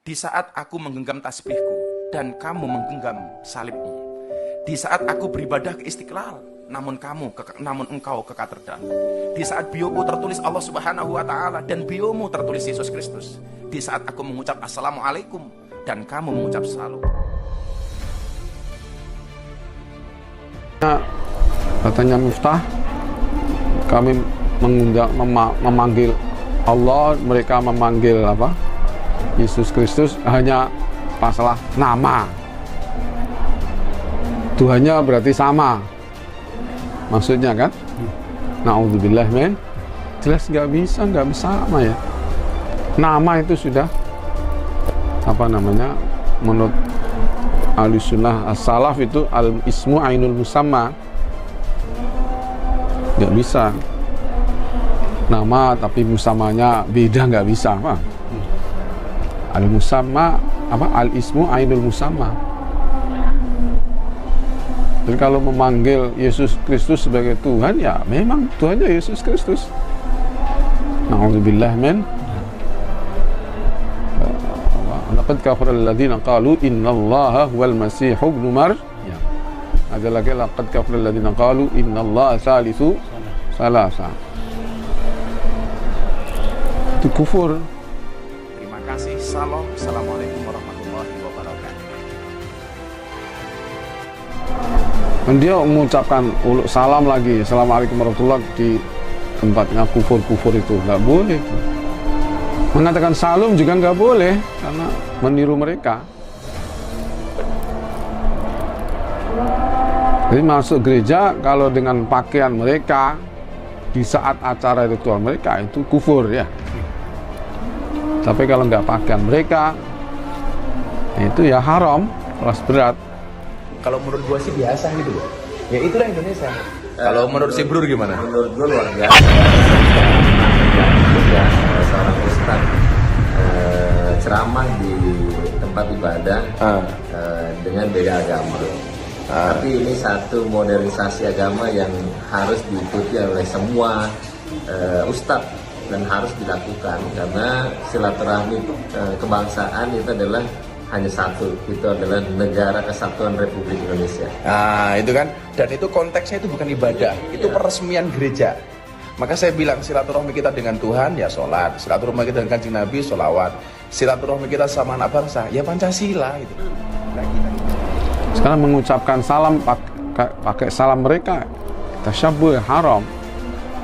Di saat aku menggenggam tasbihku dan kamu menggenggam salibmu. Di saat aku beribadah ke Istiqlal, namun engkau ke katedral. Di saat bioku tertulis Allah Subhanahu wa taala dan biomu tertulis Yesus Kristus. Di saat aku mengucap assalamualaikum dan kamu mengucap salam. Katanya Miftah, kami memanggil Allah, mereka memanggil Yesus Kristus hanya masalah nama. Tuhannya berarti sama, maksudnya kan? Na'udzubillah men, jelas nggak bisa sama ya. Nama itu sudah menurut Ahlussunnah as-salaf itu al-ismu ainul musamma, nggak bisa nama tapi musamanya beda, nggak bisa apa? Al-musamma al-ismu ainul musamma. Jadi kalau memanggil Yesus Kristus sebagai Tuhan, ya memang Tuhannya Yesus Kristus. Na'udzubillah min. Laqad kafara alladziina qalu innallaha huwal masih ibnu Maryam. Ada lagi laqad kafara alladziina qalu innallaha salisu salasa. Itu kufur. Terima kasih. Salam. Assalamualaikum warahmatullahi wabarakatuh. Dan dia mengucapkan salam lagi, assalamualaikum warahmatullahi, di tempatnya kufur-kufur itu nggak boleh. Mengatakan salam juga nggak boleh karena meniru mereka. Jadi masuk gereja kalau dengan pakaian mereka di saat acara ritual mereka itu kufur ya. Tapi kalau nggak pakaian mereka itu ya haram, kelas berat. Kalau menurut gua sih biasa gitu loh. Ya itulah Indonesia. Kalau menurut si Brur gimana? Menurut gua luar biasa. Juga seorang ustadz ceramah di tempat ibadah dengan beda agama. Tapi ini satu modernisasi agama yang harus diikuti oleh semua ustadz dan harus dilakukan karena silaturahmi kebangsaan itu adalah hanya satu, itu adalah Negara Kesatuan Republik Indonesia. Nah itu kan, dan itu konteksnya itu bukan ibadah, itu peresmian gereja. Maka saya bilang silaturahmi kita dengan Tuhan ya sholat, silaturahmi kita dengan Kanjeng Nabi sholawat, silaturahmi kita sama anak bangsa ya Pancasila gitu. Sekarang mengucapkan salam pakai salam mereka tasyabbuh haram.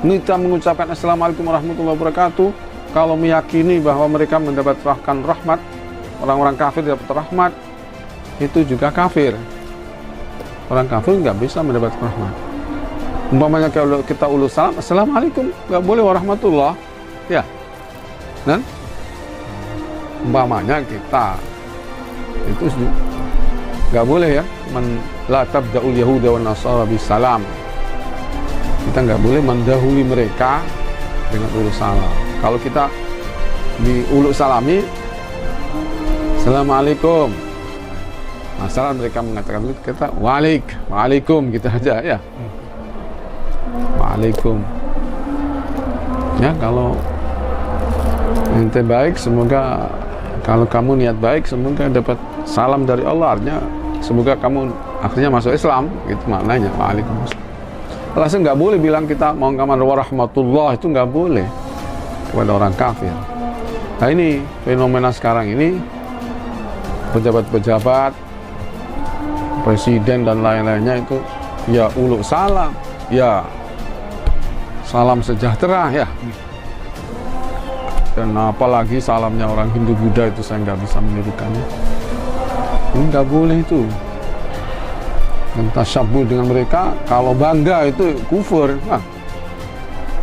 Kita mengucapkan assalamualaikum warahmatullahi wabarakatuh kalau meyakini bahwa mereka mendapatkan rahmat, orang-orang kafir dapat rahmat, itu juga kafir. Orang kafir nggak bisa mendapat rahmat. Umpamanya kalau kita ulus salam, assalamualaikum, nggak boleh warahmatullah, ya. Dan umpamanya kita itu nggak boleh ya, la tabda'ul yahuda wan nasara bisalam. Kita nggak boleh mendahului mereka dengan ulus salam. Kalau kita di ulus salami, assalamualaikum. Masalah mereka mengatakan itu, kita waalaikum gitu aja ya. Waalaikum. Ya kalau ente baik, semoga kalau kamu niat baik, semoga dapat salam dari Allah. Artinya semoga kamu akhirnya masuk Islam, gitu maknanya. Waalaikumsalam. Langsung nggak boleh bilang kita mau kamar warahmatullah, itu nggak boleh kepada orang kafir. Nah ini fenomena sekarang ini, pejabat-pejabat, presiden dan lain-lainnya itu ya uluk salam, ya salam sejahtera ya. Dan apalagi salamnya orang Hindu Buddha itu saya nggak bisa menirukannya. Ini nggak boleh itu. Dan tasyabbuh dengan mereka, kalau bangga itu kufur. Nah,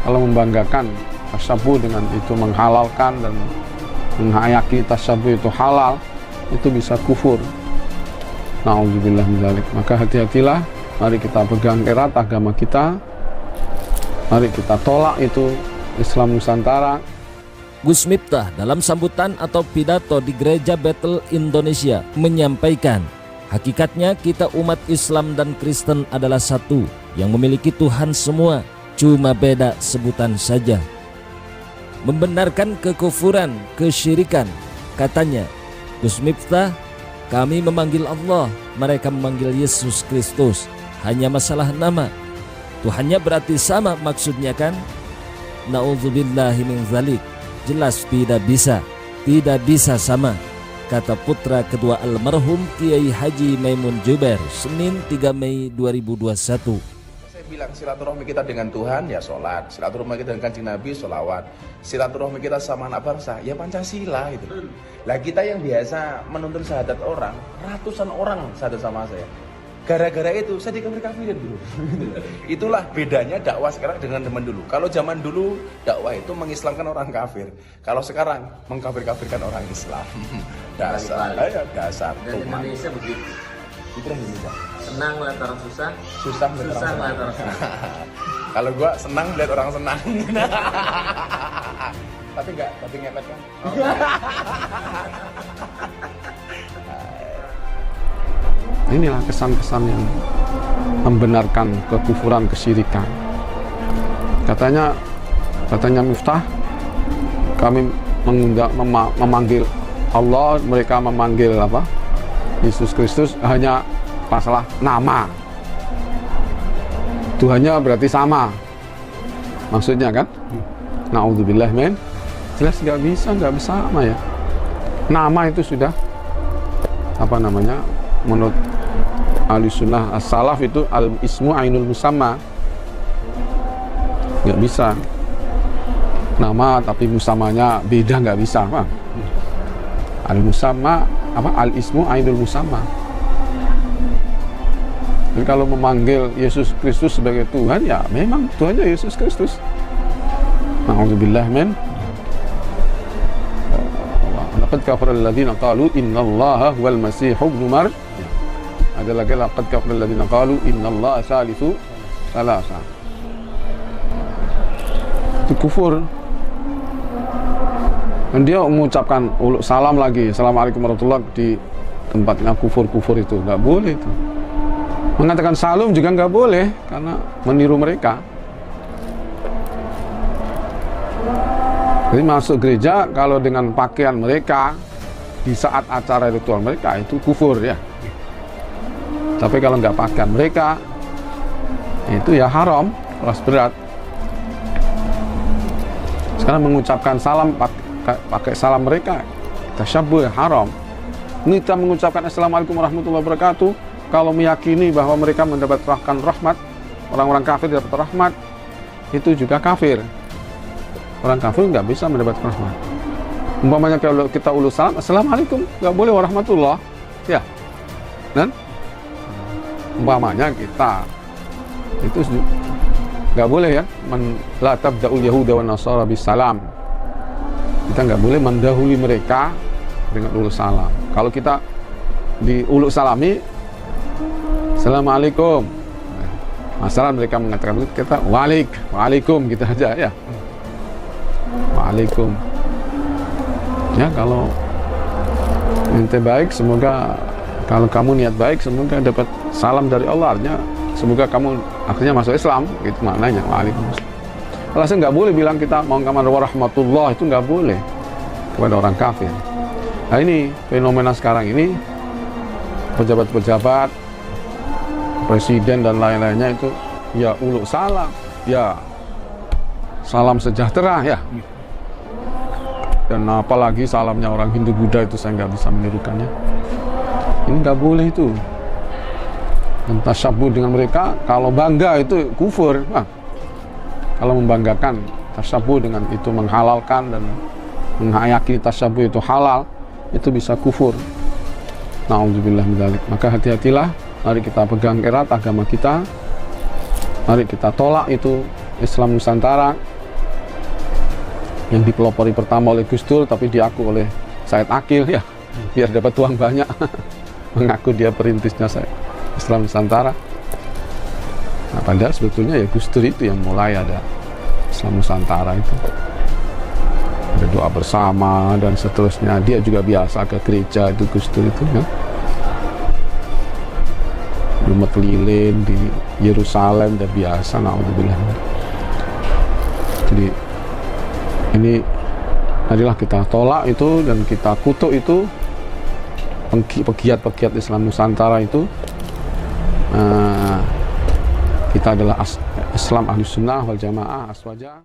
kalau membanggakan tasyabbuh dengan itu, menghalalkan dan menghayati tasyabbuh itu halal, itu bisa kufur. Na'udzubillah min dzalik. Maka hati-hatilah, mari kita pegang erat agama kita. Mari kita tolak itu Islam Nusantara. Gus Miftah dalam sambutan atau pidato di Gereja Bethel Indonesia menyampaikan, hakikatnya kita umat Islam dan Kristen adalah satu yang memiliki Tuhan semua, cuma beda sebutan saja. Membenarkan kekufuran, kesyirikan, katanya, Gus Miftah, kami memanggil Allah, mereka memanggil Yesus Kristus. Hanya masalah nama. Tuhannya berarti sama maksudnya kan? Na'udzubillahi min dzalik. Jelas tidak bisa sama. Kata putra kedua almarhum Kiai Haji Maimun Jubair, Senin 3 Mei 2021. Saya bilang silaturahmi kita dengan Tuhan ya sholat, silaturahmi kita dengan Kanjeng Nabi sholawat, silaturahmi kita sama anak bangsa ya Pancasila itu. Lah kita yang biasa menuntun syahadat orang, ratusan orang syahadat sama saya. Gara-gara itu saya dikafir-kafirin dulu. Itulah bedanya dakwah sekarang dengan zaman dulu. Kalau zaman dulu dakwah itu mengislamkan orang kafir. Kalau sekarang mengkafir-kafirkan orang Islam. Dasar. Dasar. Dan Indonesia begitu. Itu Indonesia. Senang melihat orang susah, Susah melihat orang senang. Kalau gua senang melihat orang senang. Tapi ngepet kan. Inilah kesan-kesan yang membenarkan kekufuran, kesyirikan. Katanya Miftah, kami memanggil Allah, mereka memanggil Yesus Kristus hanya masalah nama. Tuhannya berarti sama. Maksudnya kan? Na'udzubillah men. Jelas nggak bisa sama ya. Nama itu sudah menurut ahli sunnah as-salaf itu al-ismu ainul musamma. Nggak bisa nama tapi musamanya beda, nggak bisa al-musamma al-ismu ainul musamma. Dan kalau memanggil Yesus Kristus sebagai Tuhan ya memang Tuhannya Yesus Kristus. Na'udzubillah min. Laqad kafara alladziina qalu innallaha huwal masiih ibnu Maryam. Ada lagi laqad kafara alladziina qalu innallaha tsalitsu tsalasa. Itu kufur. Dan dia mengucapkan salam lagi, assalamualaikum warahmatullahi di tempatnya kufur itu nggak boleh itu. Mengatakan salam juga nggak boleh karena meniru mereka. Jadi masuk gereja kalau dengan pakaian mereka di saat acara ritual mereka itu kufur ya. Tapi kalau nggak pakaian mereka itu ya haram, kelas berat. Sekarang mengucapkan salam pakai salam mereka tasyabbuh haram. Kita mengucapkan assalamualaikum warahmatullahi wabarakatuh kalau meyakini bahwa mereka mendapatkan rahmat, orang-orang kafir dapat rahmat, itu juga kafir. Orang kafir nggak bisa mendapatkan rahmat. Umpamanya kalau kita ulul salam, assalamualaikum, nggak boleh warahmatullah, ya. Dan umpamanya kita itu nggak boleh ya, la tabda'ul yahuda wan nasara bisalam. Kita nggak boleh mendahului mereka dengan ulul salam. Kalau kita di ulul salami, assalamualaikum. Masalah mereka mengatakan kita waalaikum gitu aja ya. Waalaikum. Ya kalau ente baik, semoga kalau kamu niat baik, semoga dapat salam dari Allah. Artinya semoga kamu akhirnya masuk Islam, gitu maknanya. Waalaikumsalam. Alasan nggak boleh bilang kita mau kamar warahmatullah, itu nggak boleh kepada orang kafir. Nah ini fenomena sekarang ini, pejabat-pejabat, presiden dan lain-lainnya itu ya ulul salam, ya salam sejahtera ya. Dan apalagi salamnya orang Hindu Buddha itu saya nggak bisa menirukannya. Ini nggak boleh itu. Dan tasyabbuh dengan mereka, kalau bangga itu kufur. Kalau membanggakan, tasyabbuh dengan itu menghalalkan dan mengayaki tasyabbuh itu halal, itu bisa kufur. Na'udzubillah min dzalik. Maka hati-hatilah, mari kita pegang erat agama kita. Mari kita tolak itu Islam Nusantara yang dipelopori pertama oleh Gus Dur tapi diaku oleh Said Akil ya, biar dapat uang banyak. Mengaku dia perintisnya Islam Nusantara. Nah, padahal sebetulnya ya Gus Dur itu yang mulai ada Islam Nusantara itu. Ada doa bersama dan seterusnya. Dia juga biasa ke gereja itu Gus Dur itu ya. Umat lilin di Yerusalem dan biasa, na'udzubillah. Jadi ini adalah kita tolak itu dan kita kutuk itu pegiat Islam Nusantara itu kita adalah Islam Ahlus Sunnah wal Jamaah Aswaja.